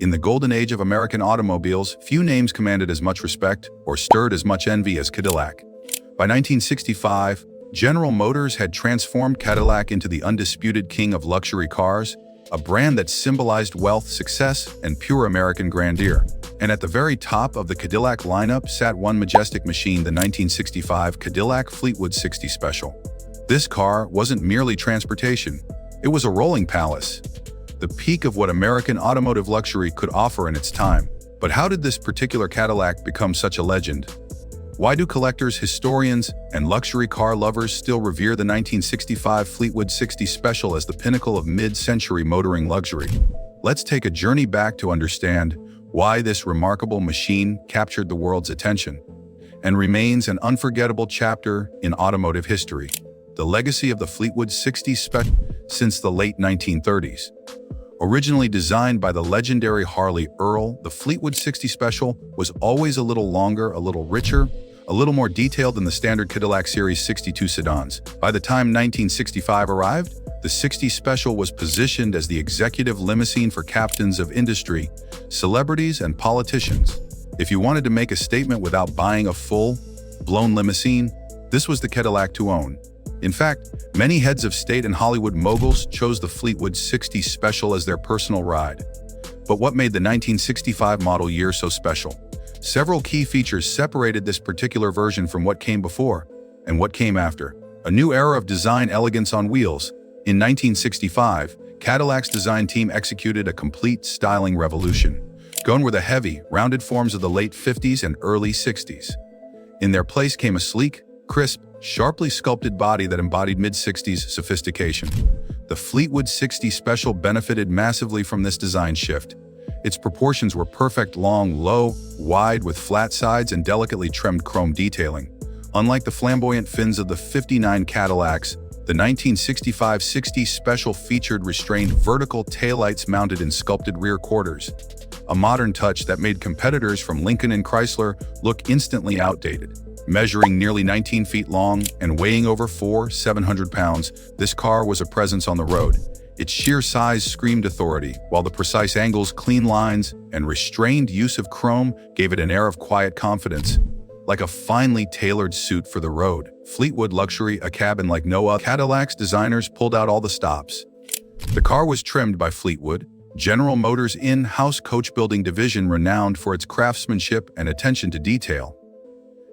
In the golden age of American automobiles, few names commanded as much respect or stirred as much envy as Cadillac. By 1965, General Motors had transformed Cadillac into the undisputed king of luxury cars, a brand that symbolized wealth, success, and pure American grandeur. And at the very top of the Cadillac lineup sat one majestic machine, the 1965 Cadillac Fleetwood 60 Special. This car wasn't merely transportation, it was a rolling palace, the peak of what American automotive luxury could offer in its time. But how did this particular Cadillac become such a legend? Why do collectors, historians, and luxury car lovers still revere the 1965 Fleetwood 60 Special as the pinnacle of mid-century motoring luxury? Let's take a journey back to understand why this remarkable machine captured the world's attention and remains an unforgettable chapter in automotive history. The legacy of the Fleetwood 60 Special since the late 1930s. Originally designed by the legendary Harley Earl, the Fleetwood 60 Special was always a little longer, a little richer, a little more detailed than the standard Cadillac Series 62 sedans. By the time 1965 arrived, the 60 Special was positioned as the executive limousine for captains of industry, celebrities, and politicians. If you wanted to make a statement without buying a full-blown limousine, this was the Cadillac to own. In fact, many heads of state and Hollywood moguls chose the Fleetwood 60 Special as their personal ride. But what made the 1965 model year so special? Several key features separated this particular version from what came before and what came after. A new era of design elegance on wheels. In 1965, Cadillac's design team executed a complete styling revolution. Gone were the heavy, rounded forms of the late 50s and early 60s. In their place came a sleek, crisp, sharply sculpted body that embodied mid-60s sophistication. The Fleetwood 60 Special benefited massively from this design shift. Its proportions were perfect, long, low, wide, with flat sides and delicately trimmed chrome detailing. Unlike the flamboyant fins of the 59 Cadillacs, the 1965 60 Special featured restrained vertical taillights mounted in sculpted rear quarters, a modern touch that made competitors from Lincoln and Chrysler look instantly outdated. Measuring nearly 19 feet long and weighing over 700 pounds, this car was a presence on the road. Its sheer size screamed authority, while the precise angles, clean lines, and restrained use of chrome gave it an air of quiet confidence, like a finely tailored suit for the road. Fleetwood luxury, a cabin like no other. Cadillac's designers pulled out all the stops. The car was trimmed by Fleetwood, General Motors' in-house coach-building division renowned for its craftsmanship and attention to detail.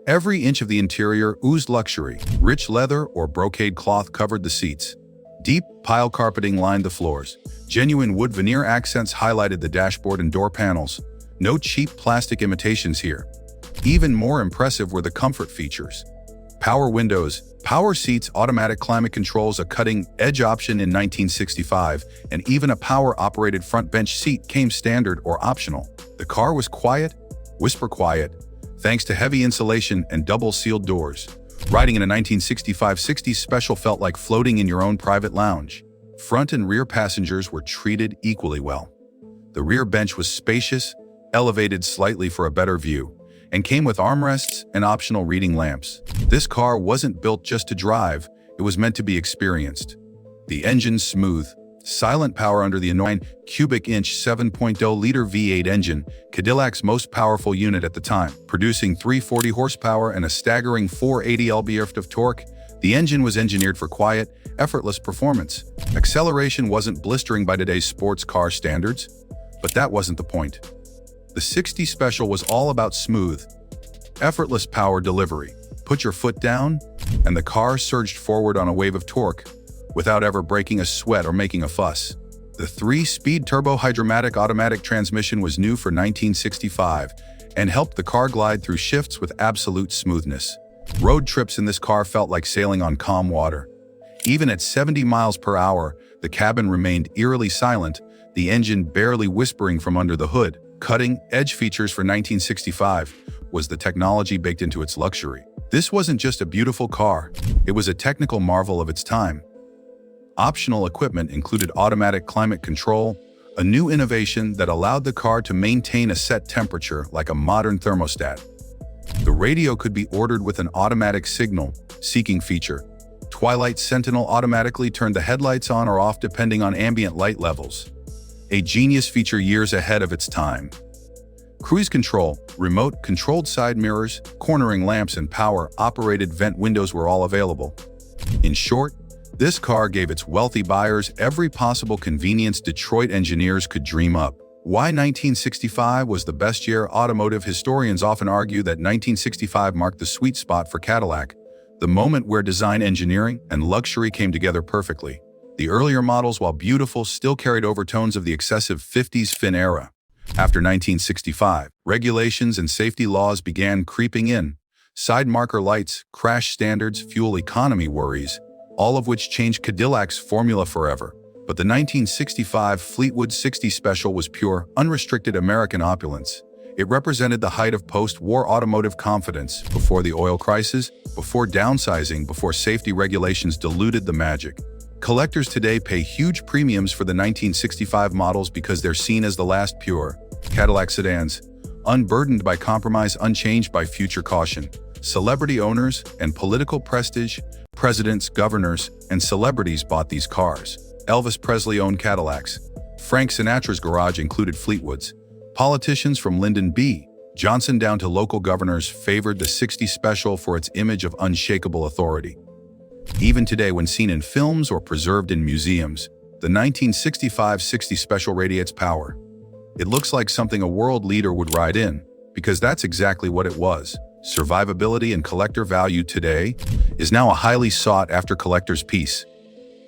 Every inch of the interior oozed luxury. Rich leather or brocade cloth covered the seats. Deep pile carpeting lined the floors. Genuine wood veneer accents highlighted the dashboard and door panels. No cheap plastic imitations here. Even more impressive were the comfort features. Power windows, power seats, automatic climate controls, a cutting-edge option in 1965, and even a power-operated front bench seat came standard or optional. The car was quiet, whisper quiet, thanks to heavy insulation and double-sealed doors. Riding in a 1965 60 Special felt like floating in your own private lounge. Front and rear passengers were treated equally well. The rear bench was spacious, elevated slightly for a better view, and came with armrests and optional reading lamps. This car wasn't built just to drive, it was meant to be experienced. The engine's smooth, silent power under the annoying cubic-inch 7.0-liter V8 engine, Cadillac's most powerful unit at the time, producing 340 horsepower and a staggering 480 lb-ft of torque. The engine was engineered for quiet, effortless performance. Acceleration wasn't blistering by today's sports car standards, but that wasn't the point. The 60 Special was all about smooth, effortless power delivery. Put your foot down, and the car surged forward on a wave of torque, without ever breaking a sweat or making a fuss. The 3-speed turbo-hydromatic automatic transmission was new for 1965 and helped the car glide through shifts with absolute smoothness. Road trips in this car felt like sailing on calm water. Even at 70 miles per hour, the cabin remained eerily silent, the engine barely whispering from under the hood. Cutting-edge features for 1965 was the technology baked into its luxury. This wasn't just a beautiful car, it was a technical marvel of its time. Optional equipment included automatic climate control, a new innovation that allowed the car to maintain a set temperature like a modern thermostat. The radio could be ordered with an automatic signal-seeking feature. Twilight Sentinel automatically turned the headlights on or off depending on ambient light levels. a genius feature years ahead of its time. Cruise control, remote-controlled side mirrors, cornering lamps, and power-operated vent windows were all available. In short, this car gave its wealthy buyers every possible convenience Detroit engineers could dream up. Why 1965 was the best year? Automotive historians often argue that 1965 marked the sweet spot for Cadillac, the moment where design, engineering, and luxury came together perfectly. The earlier models, while beautiful, still carried overtones of the excessive 50s fin era. After 1965, regulations and safety laws began creeping in. Side marker lights, crash standards, fuel economy worries, all of which changed Cadillac's formula forever. But the 1965 Fleetwood 60 Special was pure, unrestricted American opulence. It represented the height of post-war automotive confidence, before the oil crisis, before downsizing, before safety regulations diluted the magic. Collectors today pay huge premiums for the 1965 models because they're seen as the last pure Cadillac sedans, unburdened by compromise, unchanged by future caution. Celebrity owners and political prestige, presidents, governors, and celebrities bought these cars. Elvis Presley owned Cadillacs. Frank Sinatra's garage included Fleetwoods. Politicians from Lyndon B. Johnson down to local governors favored the 60 Special for its image of unshakable authority. Even today, when seen in films or preserved in museums, the 1965 60 Special radiates power. It looks like something a world leader would ride in, because that's exactly what it was. Survivability and collector value today is now a highly sought-after collector's piece.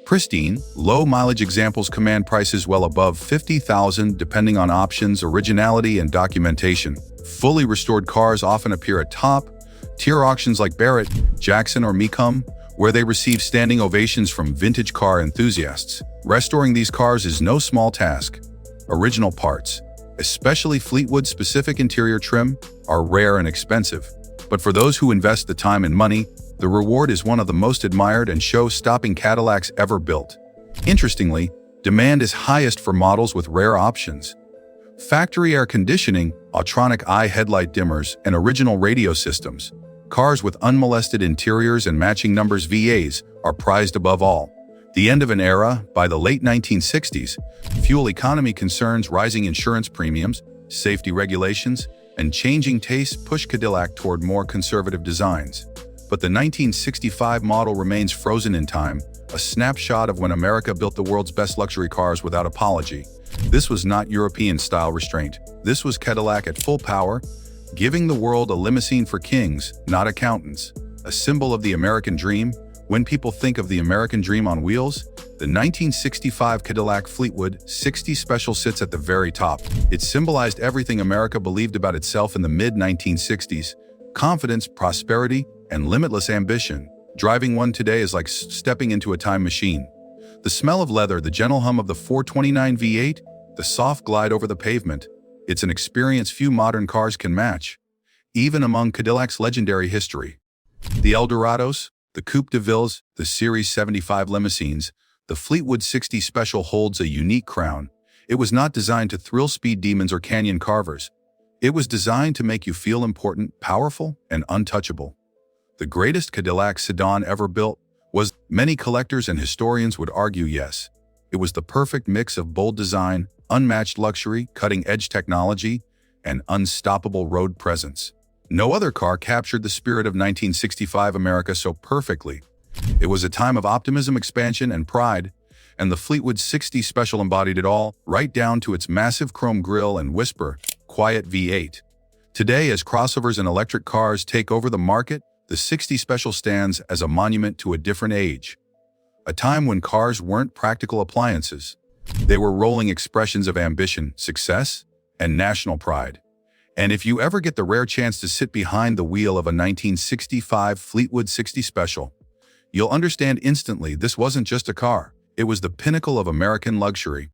Pristine, low-mileage examples command prices well above $50,000 depending on options, originality, and documentation. Fully restored cars often appear at top-tier auctions like Barrett, Jackson, or Mecum, where they receive standing ovations from vintage car enthusiasts. Restoring these cars is no small task. Original parts, especially Fleetwood-specific interior trim, are rare and expensive. But for those who invest the time and money, the reward is one of the most admired and show-stopping Cadillacs ever built. Interestingly, demand is highest for models with rare options. Factory air conditioning, Autronic eye headlight dimmers, and original radio systems. Cars with unmolested interiors and matching numbers VAs are prized above all. The end of an era, by the late 1960s, fuel economy concerns, rising insurance premiums, safety regulations, and changing tastes pushed Cadillac toward more conservative designs. But the 1965 model remains frozen in time, a snapshot of when America built the world's best luxury cars without apology. This was not European-style restraint. This was Cadillac at full power, giving the world a limousine for kings, not accountants. A symbol of the American dream. When people think of the American dream on wheels, the 1965 Cadillac Fleetwood 60 Special sits at the very top. It symbolized everything America believed about itself in the mid-1960s: confidence, prosperity, and limitless ambition. Driving one today is like stepping into a time machine. The smell of leather, the gentle hum of the 429 V8, the soft glide over the pavement. It's an experience few modern cars can match, even among Cadillac's legendary history. The Eldorados, the Coupe de Villes, the Series 75 limousines, the Fleetwood 60 Special holds a unique crown. It was not designed to thrill speed demons or canyon carvers. It was designed to make you feel important, powerful, and untouchable. The greatest Cadillac sedan ever built was, many collectors and historians would argue, yes. It was the perfect mix of bold design, unmatched luxury, cutting-edge technology, and unstoppable road presence. No other car captured the spirit of 1965 America so perfectly. It was a time of optimism, expansion, and pride, and the Fleetwood 60 Special embodied it all, right down to its massive chrome grille and whisper, quiet V8. Today, as crossovers and electric cars take over the market, the 60 Special stands as a monument to a different age. A time when cars weren't practical appliances. They were rolling expressions of ambition, success, and national pride. And if you ever get the rare chance to sit behind the wheel of a 1965 Fleetwood 60 Special, you'll understand instantly this wasn't just a car. It was the pinnacle of American luxury.